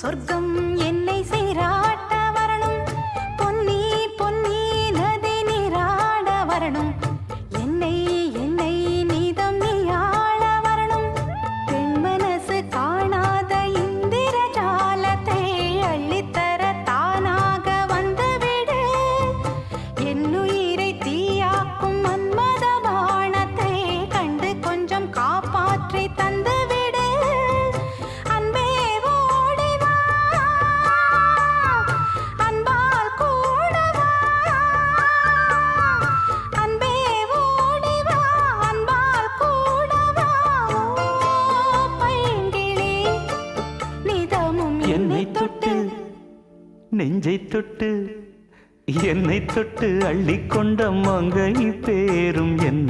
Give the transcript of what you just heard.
சொர்க்கம் என்னை சீராட்ட வரணும், பொன்னி பொன்னி நதி நீராட வரணும், என்னை என்னை நீதம் நீயாள வரணும். பெண் மனசு காணாத இந்திர ஜாலத்தை அள்ளித்தர தானாக வந்துவிடு. என்னுயிரை தீயாக்கும் மன்மத பாணத்தை கண்டு கொஞ்சம் காப்பாற்றி தந்துவிடு. அன்பே ஓடிவா, அன்பால் கூடவா, அன்பே ஓடிவா, அன்பால் கூடவா. ஓ பைங்கிளி, நிதமும் என்னை தொட்டு நெஞ்சை தொட்டு என்னை தொட்டு அள்ளிக்கொண்ட மங்கை பேரும் என்ன